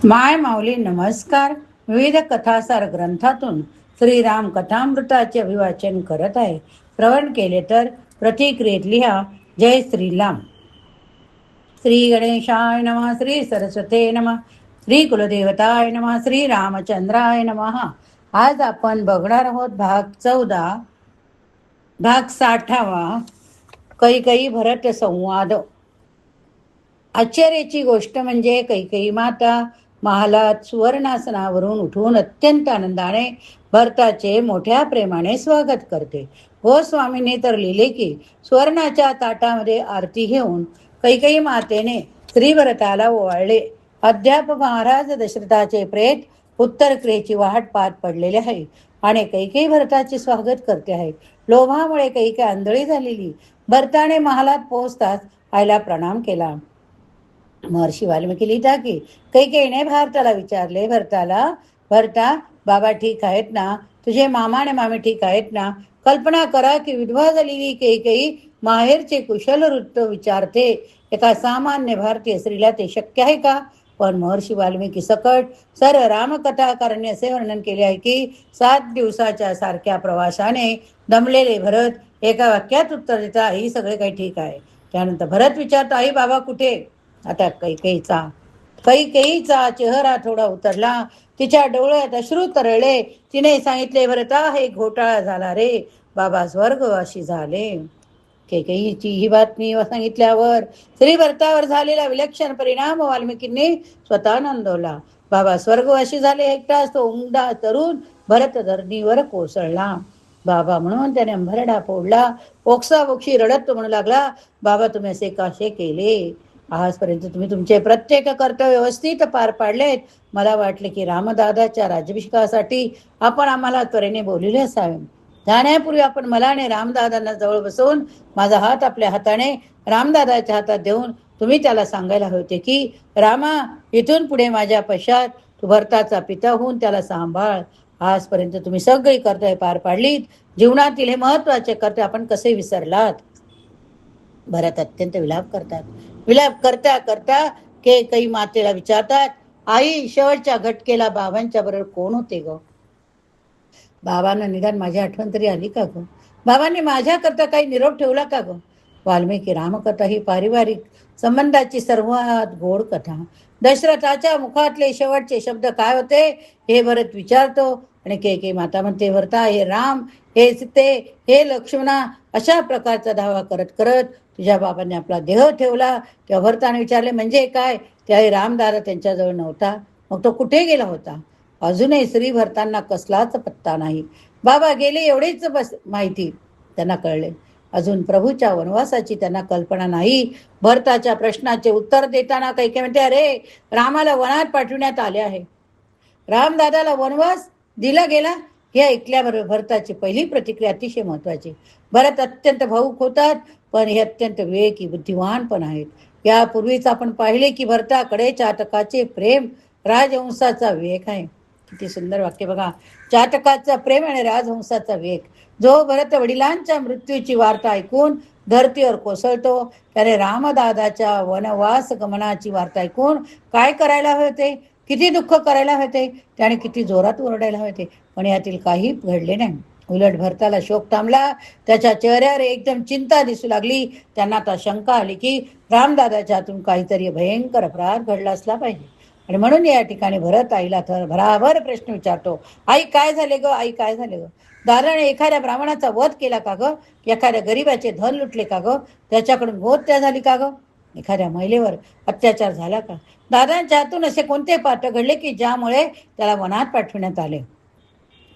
माय माऊली नमस्कार. विविध कथासार ग्रंथातून श्रीराम कथामृताचे अभिवाचन करत आहे. श्रवण केले तर प्रतिक्रियेत लिहा. जय श्रीराम. श्री गणेशाय नमः. श्री सरस्वते नमः. श्री कुलदेवताय नमः. श्री रामचंद्राय नमः. आज आपण बघणार आहोत भाग 14, भाग 60वा, कैकेयी भरत संवाद. आश्चर्याची गोष्ट म्हणजे कैकेयी माता महालात सुवर्णासनावरून उठून अत्यंत आनंदाने भरताचे मोठ्या प्रेमाने स्वागत करते. गोस्वामींनी तर लिहिले की सुवर्णाच्या ताटामध्ये आरती घेऊन कैकेयी मातेने श्रीभरताला ओवाळले. अद्याप महाराज दशरथाचे प्रेत उत्तरक्रियेची वाट पाहत पडलेले आहे आणि कैकेयी भरताचे स्वागत करते आहे. लोभामुळे कैकेयी आंधळी झालेली भरताने महालात पोहोचताच आईला प्रणाम केला. महर्षी वाल्मिकी लिहिता की कैकेयीने भारताला विचारले, भरता बाबा ठीक आहेत ना? तुझे मामा आणि मामी ठीक आहेत ना? कल्पना करा की विधवा झालेली कैकेयी माहेरचे कुशल वृत्त विचारते. एका सामान्य भारतीय स्त्रीला ते शक्य आहे का? पण महर्षी वाल्मिकी सकट सर्व रामकथाकारांनी असे वर्णन केले आहे की 7 दिवसाच्या सारख्या प्रवासाने दमलेले भरत एका वाक्यात उत्तर देता, आई सगळे काही ठीक आहे. त्यानंतर भरत विचारतो, आई बाबा कुठे? आता कैकेयीचा चेहरा थोडा उतरला. तिच्या डोळ्यात अश्रू तरळले. तिने सांगितले, भरता हे घोटाळा झाला रे. बाबा स्वर्गवासी झाले. कैकेयीची ही बातमी सांगितल्यावर श्री भरतावर झालेला विलक्षण परिणाम वाल्मिकींनी स्वतः नोंदवला. बाबा स्वर्गवासी झाले एकटाच तो उमदा तरुण भरत धरणीवर कोसळला. बाबा म्हणून त्याने अंबरडा फोडला. ओक्साबोक्षी रडत म्हणू लागला, बाबा तुम्ही असे कसे केले? आजपर्यंत तुम्ही तुमचे प्रत्येक कर्तव्य व्यवस्थित पार पाडलेत. मला वाटले की रामदादाच्या राज्याभिषेकासाठी आपण आम्हाला त्वरेने बोलले असावे. जाण्यापूर्वी आपण मला आणि रामदादांना जवळ बसवून माझा हात आपल्या हाताने रामदादाच्या हातात देऊन तुम्ही त्याला सांगायला होते की रामा, इथून पुढे माझ्या पश्चात तू भरताचा पिता होऊन त्याला सांभाळ. आजपर्यंत तुम्ही सगळी कर्तव्य पार पाडलीत. जीवनातील हे महत्वाचे कर्तव्य आपण कसे विसरलात? भरत अत्यंत विलाप करतात. विलाप करता करता कैकेयी मातेला विचारतात, आई शेवटच्या घटकेला बाबांच्या बरोबर कोण होते ग? बाबांना निदान माझी आठवण तरी आली का ग? बाबांनी माझ्याकरता काही निरोप ठेवला का ग? वाल्मिकी रामकथा ही पारिवारिक संबंधाची सर्वात गोड कथा. दशरथाच्या मुखातले शेवटचे शब्द काय होते हे भरत विचारतो आणि कैकेयी माता म्हणते, भरता हे राम, हे सीते, हे लक्ष्मणा, अशा प्रकारचा धावा करत करत तुझ्या बाबांनी आपला देह ठेवला. तेव्हा भरताने विचारले, म्हणजे काय? त्यावेळी रामदादा त्यांच्याजवळ नव्हता. मग तो कुठे गेला होता? अजूनही श्री भरतांना कसलाच पत्ता नाही. बाबा गेले एवढेच बस माहिती त्यांना कळले. अजून प्रभूच्या वनवासाची त्यांना कल्पना नाही. भरताच्या प्रश्नाचे उत्तर देताना कैकेयी म्हणते, अरे रामाला वनात पाठविण्यात आले आहे. रामदादाला वनवास दिला गेला? हे ऐकल्याबरोबर भरताची पहिली प्रतिक्रिया अतिशय महत्वाची. भरत अत्यंत भावुक होतात, पण हे अत्यंत विवेकी बुद्धिवान पण आहेत. यापूर्वीच आपण पाहिले की भरताकडे चातकाचे प्रेम, राजहंसाचा विवेक आहे. किती सुंदर वाक्य बघा. चातकाचा प्रेम आणि राजहंसाचा विवेक. जो भरत वडिलांच्या मृत्यूची वार्ता ऐकून धरतीवर कोसळतो, त्याने रामदादाच्या वनवास गमनाची वार्ता ऐकून काय करायला हवे होते? किती दुःख करायला हवे, त्याने किती जोरात ओरडायला हवे. पण यातील काही घडले नाही. उलट भरताला शोक थांबला. त्याच्या चेहऱ्यावर एकदम चिंता दिसू लागली. त्यांना आता शंका आली की रामदादाच्या हातून काहीतरी भयंकर अपराध घडला असला पाहिजे. आणि म्हणून या ठिकाणी भरत आईला तर भराभर प्रश्न विचारतो, आई काय झाले ग? आई काय झाले ग? दादाने एखाद्या ब्राह्मणाचा वध केला का ग? एखाद्या गरीबाचे धन लुटले का ग? त्याच्याकडून हत्या झाली का ग? एखाद्या महिलेवर अत्याचार झाला का? दादांच्या हातून असे कोणते पाठ घडले की ज्यामुळे त्याला वनात पाठवण्यात आले?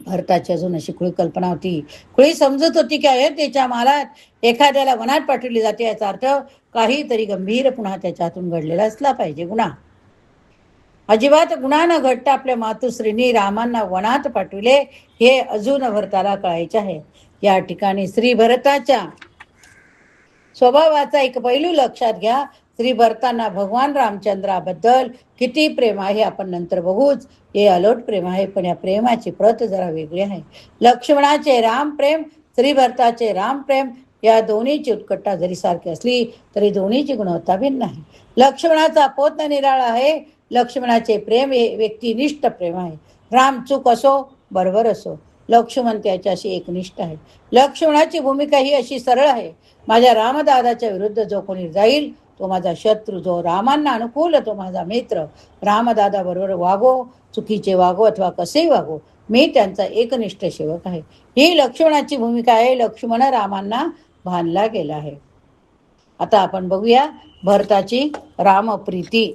भरताची अजून अशी खुळी कल्पना होती, खुळी समजत होती की अयोध्येच्या महालात एखाद्याला वनात पाठवली जाते, याचा अर्थ काहीतरी गंभीर पुन्हा त्याच्या हातून घडलेला असला पाहिजे. गुन्हा अजिबात गुन्हा न घडता आपल्या मातुश्रींनी रामांना वनात पाठविले हे अजून भरताला कळायचे आहे. या ठिकाणी श्री भरताच्या स्वभावाचा एक पैलू लक्षात घ्या. श्री भरतांना भगवान रामचंद्राबद्दल किती प्रेम आहे आपण नंतर बघूच. हे अलोट प्रेम आहे, पण या प्रेमाची प्रत जरा वेगळी आहे. लक्ष्मणाचे राम प्रेम, श्री भरताचे राम प्रेम, या दोन्हीची उत्कटता जरी सारखी असली तरी दोन्हीची गुणवत्ता भिन्न आहे. लक्ष्मणाचा पोत निराळा आहे. लक्ष्मणाचे प्रेम हे व्यक्तिनिष्ठ प्रेम आहे. राम चूक असो बरोबर असो, लक्ष्मण त्याच्याशी एकनिष्ठ आहे. लक्ष्मणाची भूमिका ही अशी सरळ आहे, माझ्या रामदादाच्या विरुद्ध जो कोणी जाईल तो माझा शत्रू, जो रामांना अनुकूल तो माझा मित्र. रामदादा बरोबर वागो, चुकीचे वागो अथवा कसेही वागो, मी त्यांचा एकनिष्ठ सेवक आहे. ही लक्ष्मणाची भूमिका आहे. लक्ष्मण रामांना भानला गेला आहे. आता आपण बघूया भरताची रामप्रीती.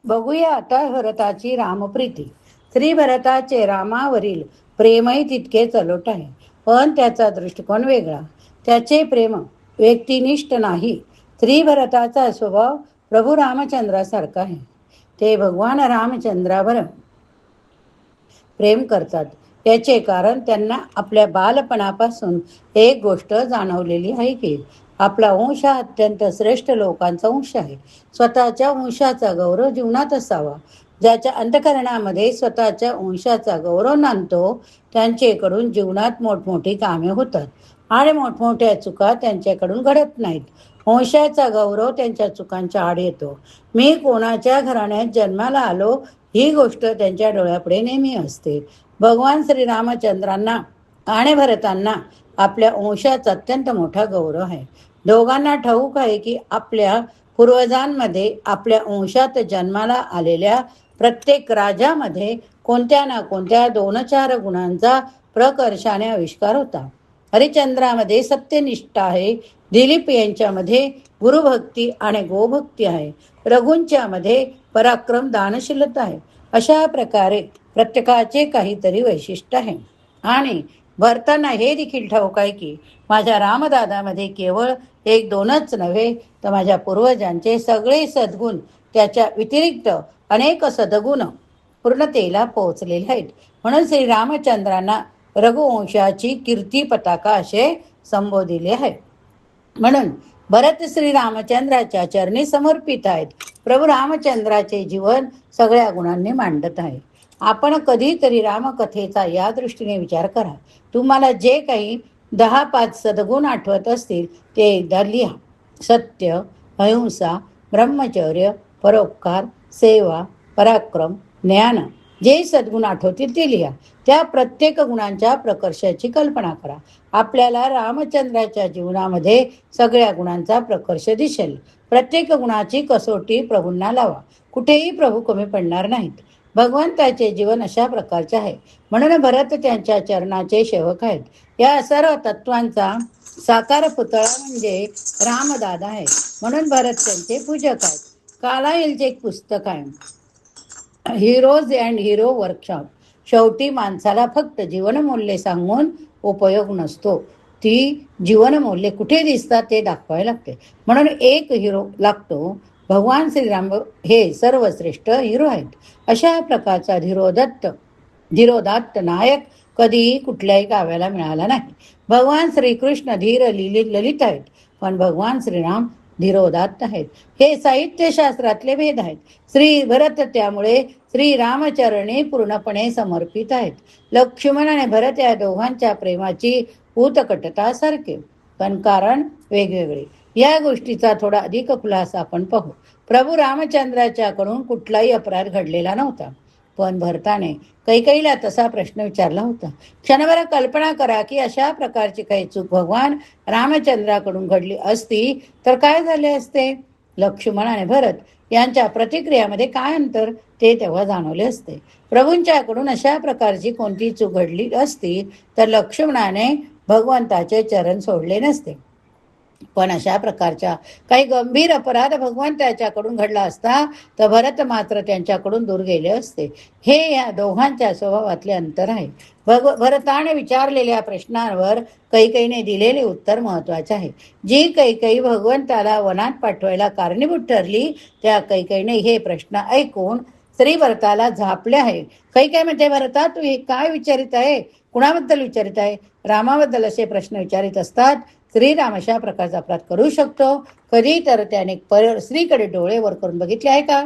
बघूया आता भरताची रामप्रीती. श्री भरताचे रामावरील प्रेमही तितकेच अलोट आहे, पण त्याचा दृष्टिकोन वेगळा. त्याचे प्रेम व्यक्तिनिष्ठ नाही. श्री भरताचा स्वभाव प्रभू रामचंद्रासारखा आहे. ते भगवान रामचंद्रावर प्रेम करतात. याचे कारण त्यांना आपल्या बालपणापासून एक गोष्ट जाणवलेली आहे की आपला वंश हा अत्यंत श्रेष्ठ लोकांचा वंश आहे. स्वतःच्या वंशाचा गौरव जीवनात असावा. ज्याच्या अंतःकरणामध्ये स्वतःच्या वंशाचा गौरव नांदतो त्यांच्याकडून जीवनात मोठमोठी कामे होतात आणि मोठमोठ्या चुका त्यांच्याकडून घडत नाहीत. वंशाचा गौरव त्यांच्या चुकांच्या आड येतो. मी कोणाच्या घराण्यात जन्माला आलो ही गोष्ट त्यांच्या डोळ्यापुढे नेहमी असते. भगवान श्रीरामचंद्रांना आणि भरतांना आपल्या वंशाचा अत्यंत मोठा गौरव आहे. दोघांना ठाऊक आहे की आपल्या पूर्वजांमध्ये आपल्या वंशात जन्माला आलेल्या प्रत्येक राजामध्ये कोणत्या ना कोणत्या 2-4 गुणांचा प्रकर्षाने आविष्कार होता. हरिश्चंद्रामध्ये सत्यनिष्ठा आहे. दिलीप यांच्यामध्ये गुरुभक्ती आणि गोभक्ती आहे. रघुंच्यामध्ये पराक्रम दानशीलता आहे. अशा प्रकारे प्रत्येकाचे काहीतरी वैशिष्ट्य आहे. आणि भरतांना हे देखील ठाऊक आहे की माझ्या रामदादामध्ये केवळ 1-2च नव्हे तर माझ्या पूर्वजांचे सगळे सद्गुण, त्याच्या व्यतिरिक्त अनेक सद्गुण पूर्णतेला पोहोचलेले आहेत. म्हणून श्रीरामचंद्रांना रघुवंशाची कीर्ती पताका असे संबोधिले आहे. म्हणून भरत श्रीरामचंद्राच्या चरणी समर्पित आहेत. प्रभू रामचंद्राचे जीवन सगळ्या गुणांनी मांडत आहे. आपण कधीतरी रामकथेचा या दृष्टीने विचार करा. तुम्हाला जे काही 10-5 सद्गुण आठवत असतील ते एकदा लिहा. सत्य, अहिंसा, ब्रह्मचर्य, परोपकार, सेवा, पराक्रम, ज्ञान, जे सद्गुण आठवतील ते लिहा. त्या प्रत्येक गुणांच्या प्रकर्षाची कल्पना करा. आपल्याला रामचंद्राच्या जीवनामध्ये सगळ्या गुणांचा प्रकर्ष दिसेल. प्रत्येक गुणाची कसोटी प्रभूंना लावा. कुठेही प्रभू कमी पडणार नाहीत. भगवंताचे जीवन अशा प्रकारचे आहे. म्हणून भरत त्यांच्या चरणाचे सेवक आहेत. या सर्व तत्वांचा साकार पुतळा म्हणजे रामदादा आहे. म्हणून भरत त्यांचे पूजक आहेत. कालाईलचे एक पुस्तक आहे, हिरोज अँड हिरो वर्कशॉप. शेवटी माणसाला फक्त जीवनमूल्ये सांगून उपयोग नसतो. ती जीवनमूल्ये कुठे दिसतात ते दाखवायला लागते. म्हणून एक हिरो लागतो. भगवान श्रीराम हे सर्वश्रेष्ठ हिरो आहेत. अशा प्रकारचा धीरोदात्त नायक कधीही कुठल्याही काव्याला मिळाला नाही. भगवान श्रीकृष्ण धीर ललित आहेत, पण भगवान श्रीराम धीरोदात्त आहेत. हे साहित्यशास्त्रातले भेद आहेत. श्री भरत त्यामुळे श्री रामचरणी पूर्णपणे समर्पित आहेत. लक्ष्मण आणि भरत या दोघांच्या प्रेमाची उत्कटता सारखे, पण कारण वेगवेगळे. या गोष्टीचा थोडा अधिक खुलासा आपण पाहू. प्रभू रामचंद्राच्याकडून कुठलाही अपराध घडलेला नव्हता, पण भरताने कैकेयीला तसा प्रश्न विचारला होता. क्षणभर कल्पना करा की अशा प्रकारची काही चूक भगवान रामचंद्राकडून घडली असती तर काय झाले असते. लक्ष्मण आणि भरत यांच्या प्रतिक्रियामध्ये काय अंतर ते तेव्हा जाणवले असते. प्रभूंच्याकडून अशा प्रकारची कोणती चूक घडली असती तर लक्ष्मणाने भगवंताचे चरण सोडले नसते. पण अशा प्रकारच्या काही गंभीर अपराध भगवान त्याच्याकडून घडला असता तर भरत मात्र त्यांच्याकडून दूर गेले असते. हे या दोघांच्या स्वभावातले अंतर आहे. भरताने विचारलेल्या प्रश्नांवर कैकेयीने दिलेले उत्तर महत्वाचे आहे. जी कैकेयी भगवंताला वनात पाठवायला कारणीभूत ठरली त्या कैकेयीने हे प्रश्न ऐकून श्री भरताला झापले आहे. कैकेयी म्हणते, भरता तू हे काय विचारित आहे, कुणाबद्दल विचारित आहे. रामाबद्दल असे प्रश्न विचारित असतात. श्रीराम अशा प्रकारचा अपराध करू शकतो. कधी तर त्याने स्त्रीकडे डोळे वर करून बघितले आहे का.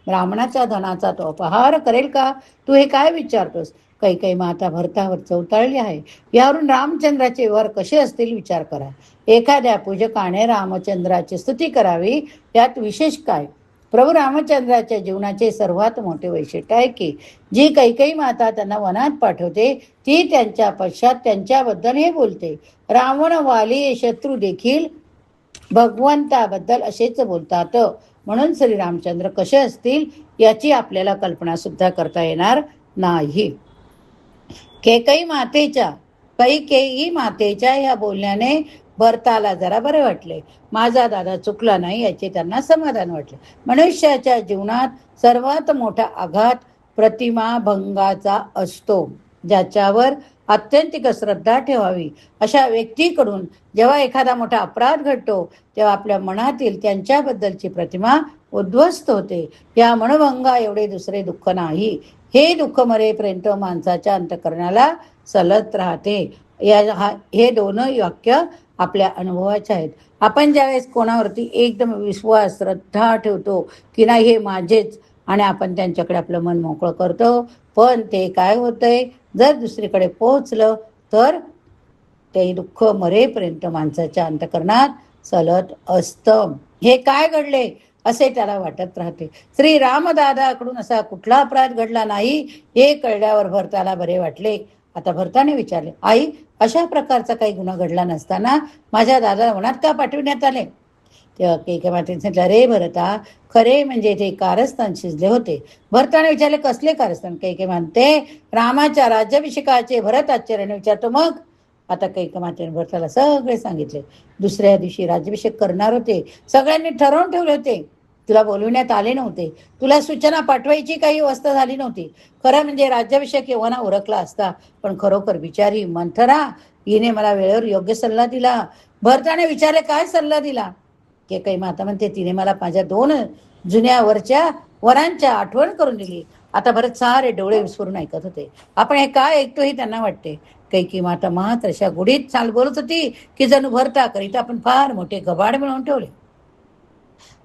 ब्राह्मणाच्या धनाचा तो अपहार करेल का? तू हे काय विचारतोस? कैकेयी माता भरतावर चौताळली आहे. यावरून रामचंद्राचे वर कसे असतील विचार करा. एखाद्या पूजकाने रामचंद्राची स्तुती करावी, यात विशेष काय? प्रभू रामचंद्राच्या जीवनाचे सर्वात मोठे वैशिष्ट्य आहे की जी कैकेयी माता त्यांना वनात पाठवते ती त्यांच्या पश्चात त्यांच्याबद्दल हे बोलते. रावण वाली शत्रू देखील भगवंताबद्दल असेच बोलतात. म्हणून श्री रामचंद्र कसे असतील याची आपल्याला कल्पना सुद्धा करता येणार नाही. कैकेयी मातेच्या या बोलण्याने भरताला जरा बरे वाटले. माझा दादा चुकला नाही याचे त्यांना समाधान वाटले. मनुष्याच्या जीवनात सर्वात मोठा आघात प्रतिमा भंगाचा असतो. ज्याच्यावर आत्यंतिक श्रद्धा ठेवावी अशा व्यक्तीकडून जेव्हा एखादा मोठा अपराध घडतो तेव्हा आपल्या मनातील त्यांच्याबद्दलची प्रतिमा उद्ध्वस्त होते. या मनभंगा एवढे दुसरे दुःख नाही. हे दुःख मरेपर्यंत माणसाच्या अंतःकरणाला सलत राहते. हे दोनही वाक्य आपल्या अनुभवाचे आहेत. आपण ज्यावेळेस कोणावरती एकदम विश्वास श्रद्धा ठेवतो की नाही हे माझेच आणि आपण त्यांच्याकडे आपलं मन मोकळं करतो, पण ते काय होतंय, जर दुसरीकडे पोहोचलं तर ते दुःख मरेपर्यंत माणसाच्या अंतःकरणात सलत असतं. हे काय घडले असे त्याला वाटत राहते. श्री रामदादाकडून असा कुठला अपराध घडला नाही हे कळल्यावर भरताला बरे वाटले. आता भरताने विचारले, आई, अशा प्रकारचा काही गुन्हा घडला नसताना माझ्या दादाला वनात का पाठविण्यात आले? तेव्हा कैकेयी मातेने सांगितलं, रे भरता, खरे म्हणजे ते कारस्थान शिजले होते. भरताने विचारले, कसले कारस्थान? कैकेयी म्हणते, रामाच्या राज्याभिषेकाचे. भरत आश्चर्याने विचारतो, मग? आता कैकेयी मातेने भरताला सगळे सांगितले. दुसऱ्या दिवशी राज्याभिषेक करणार होते. सगळ्यांनी ठरवून ठेवले होते. तुला बोलविण्यात आले नव्हते. तुला सूचना पाठवायची काही अवस्था झाली नव्हती. खरं म्हणजे राज्याभिषेक एव्हाना उरकला असता. पण खरोखर बिचारी मंथरा हिने मला वेळेवर योग्य सल्ला दिला. भरताने विचारले, काय सल्ला दिला? कैकेयी माता म्हणते, तिने मला माझ्या 2 जुन्या वरांच्या आठवण करून दिली. आता भरत सारे डोळे विस्फरून ऐकत होते. आपण हे काय ऐकतो हे त्यांना वाटते. कैकेयी माता मात्र अशा गुढीत चाल बोलत होती की जणू भरता करिता आपण फार मोठे गबाड मिळवून ठेवले.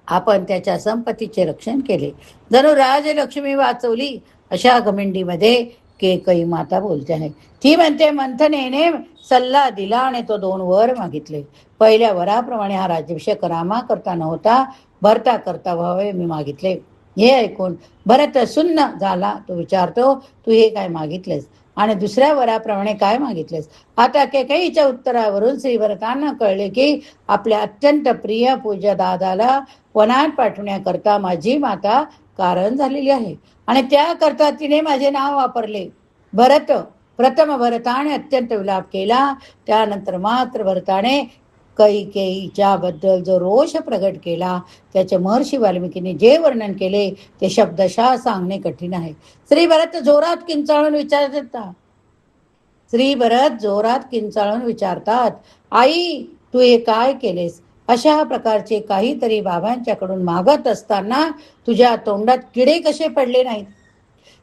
आपण त्याच्या संपत्तीचे रक्षण केले, जणू राजलक्ष्मी वाचवली, अशा घमेंडीमध्ये कैकेयी माता बोलते आहे. ती म्हणते, मंथनेने सल्ला दिला आणि तो 2 वर मागितले. पहिल्या वराप्रमाणे हा राज्याभिषेक रामा करता नव्हता, भरता करता व्हावे मी मागितले. हे ऐकून भरत सुन्न झाला. तो विचारतो, तू हे काय मागितलेस आणि दुसऱ्या वराप्रमाणे काय मागितलेस? आता कैकेयीच्या उत्तरावरून श्री भरतांना कळले की आपल्या अत्यंत प्रिय पूज्य दादाला वनात पाठवण्याकरता माझी माता कारण झालेली आहे आणि त्याकरता तिने माझे नाव वापरले. भरत प्रथम भरताने अत्यंत विलाप केला. त्यानंतर मात्र भरताने कैकेयीच्या बद्दल जो रोष प्रगट केला त्याचे महर्षी वाल्मिकीने जे वर्णन केले ते शब्दशः सांगणे कठीण आहे. श्री भरत जोरात किंचाळून विचारतात, आई, तू हे काय केलेस? अशा प्रकारचे काहीतरी बाबांच्याकडून मागत असताना तुझ्या तोंडात किडे कसे पडले नाहीत?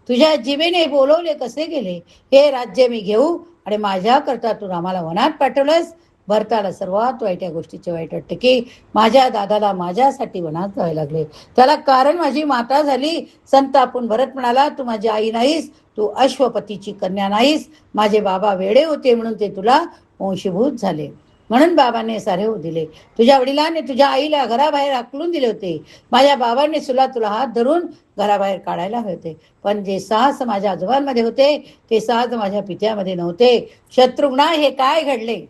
तुझ्या जिभेने बोलवले कसे गेले? हे राज्य मी घेऊ आणि माझ्याकरता तू आम्हाला वनात पाठवलंस? भरताला सर्वात वाईट या गोष्टीचे वाईट वाटते की माझ्या दादाला माझ्यासाठी वनात जावे लागले. त्याला कारण माझी माता झाली. संतापून भरत म्हणाला, तू माझी आई नाहीस, तू अश्वपतीची कन्या नाहीस. माझे बाबा वेडे होते म्हणून ते तुला वंशीभूत झाले, म्हणून बाबांनी सारे होऊ दिले. तुझ्या वडिलांनी तुझ्या आईला घराबाहेर हाकलून दिले होते. माझ्या बाबांनी तुला हात धरून घराबाहेर काढायला हवे होते. पण जे साहस माझ्या आजोबांमध्ये होते ते साहस माझ्या पित्यामध्ये नव्हते. शत्रुघ्ना, हे काय घडले?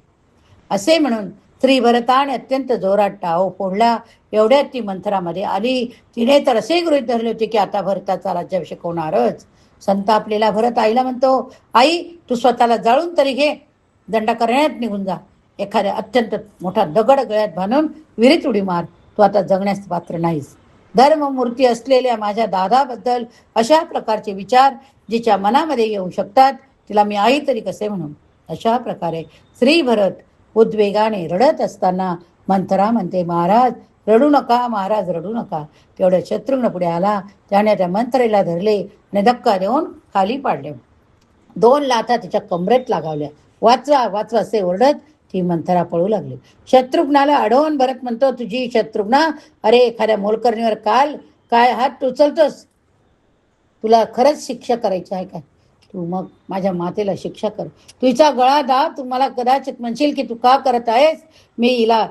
असे म्हणून श्री भरताने अत्यंत जोरात टाव फोडला. एवढ्यात ती मंथरामध्ये आली. तिने तर असे गृहीत धरले होते की आता भरताचा राज्याभिषेक होणारच. संतापलेला भरत आईला म्हणतो, आई, तू स्वतःला जाळून तरी घे, दंडकारण्यात निघून जा. एखाद्या अत्यंत मोठा दगड गळ्यात बांधून विहिरीत उडी मार. तू आता जगण्यास पात्र नाहीस. धर्ममूर्ती असलेल्या माझ्या दादाबद्दल अशा प्रकारचे विचार जिच्या मनामध्ये येऊ शकतात तिला मी आई तरी कसे म्हणून? अशा प्रकारे श्री भरत उद्वेगाने रडत असताना मंथरा म्हणते, महाराज रडू नका, महाराज रडू नका. तेवढ्या शत्रुघ्न पुढे आला. त्याने त्या मंथरेला धरले आणि धक्का देऊन खाली पाडले. 2 लाथा तिच्या कमरेत लागावल्या. वाचवा वाचवा असे ओरडत ती मंथरा पळू लागली. शत्रुघ्नाला अडवून भरत म्हणतो, तुझी शत्रुघ्ना, अरे एखाद्या मोलकरणीवर काल काय हात उचलतोस? तुला खरंच शिक्षा करायची आहे काय? तू मग माझ्या मातेला शिक्षा कर. तुझा गळा दाब. तू मला कदाचित म्हणशील की तू का करत आहेस, मी हिला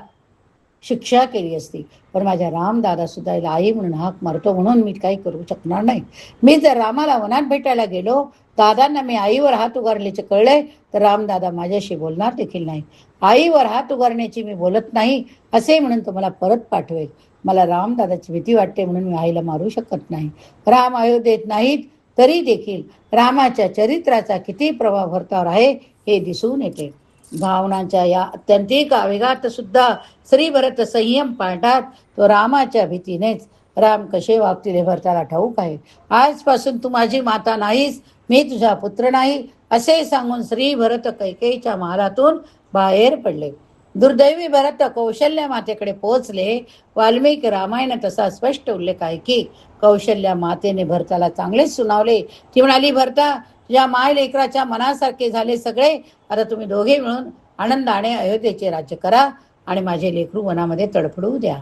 शिक्षा केली असती. पण माझ्या रामदादा सुद्धा हिला आई म्हणून हाक मारतो, म्हणून मी काही करू शकणार नाही. मी जर रामाला वनात भेटायला गेलो, दादांना मी आईवर हात उगारल्याचे कळले, तर रामदादा माझ्याशी बोलणार देखील नाही. आईवर हात उगारण्याची मी बोलत नाही असे म्हणून तो मला परत पाठवेल. मला रामदादाची भीती वाटते म्हणून मी आईला मारू शकत नाही. राम अयोध्येत नाहीत तरी देखील रामाच्या चरित्राचा किती प्रभाव भरतावर आहे हे दिसून येते. भावनांच्या या अत्यंतिक आवेगात सुद्धा श्री भरत संयम पाळतात. तो रामाच्या भीतीनेच. राम कसे वागतील हे भरताला ठाऊक आहे. आजपासून तू माझी माता नाहीस, मी तुझा पुत्र नाही असे सांगून श्री भरत कैकेयीच्या महालातून बाहेर पडले. दुर्दैवी भरत कौशल्य मातेकडे पोहोचले. वाल्मिकी रामायण तसा स्पष्ट उल्लेख आहे की कौशल्या मातेने भरताला चांगलेच सुनावले. ती म्हणाली, भरता तुझ्या माय लेकराच्या मनासारखे झाले सगळे. आता तुम्ही दोघे मिळून आनंदाने अयोध्येचे राज्य करा आणि माझे लेकरू वनामध्ये तडफडू द्या.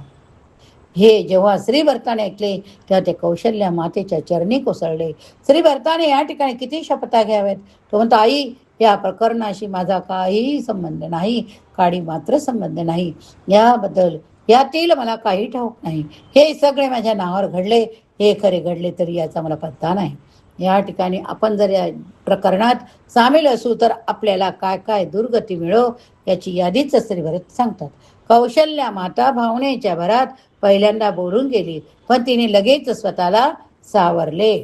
हे जेव्हा श्री भरताने ऐकले तेव्हा ते कौशल्या मातेच्या चरणी कोसळले. श्री भरताने या ठिकाणी किती शपथा घ्याव्यात. तो म्हणतो, आई या प्रकरणाशी माझा काही संबंध नाही, काडी मात्र संबंध नाही. याबद्दल यातील मला काही ठाऊक नाही. हे सगळे माझ्या नावावर घडले. हे खरे घडले तरी याचा मला पत्ता नाही. या ठिकाणी आपण जर या प्रकरणात सामील असू तर आपल्याला काय काय दुर्गती मिळो याची यादीच श्री भरत सांगतात. कौशल्या माता भावनेच्या भरात पहिल्यांदा बोलून गेली, पण तिने लगेच स्वतःला सावरले.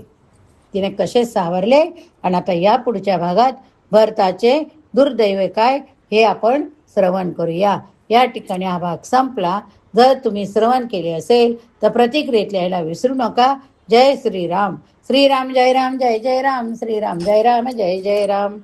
तिने कसे सावरले आणि आता या पुढच्या भागात भरताचे दुर्दैव काय हे आपण श्रवण करूया. या ठिकाणी हा भाग संपला. जर तुम्ही श्रवण केले असेल तर प्रतिक्रियेत लिहायला विसरू नका. जय श्रीराम. श्रीराम जय राम, जय जय राम. श्रीराम जय राम, जय जय राम.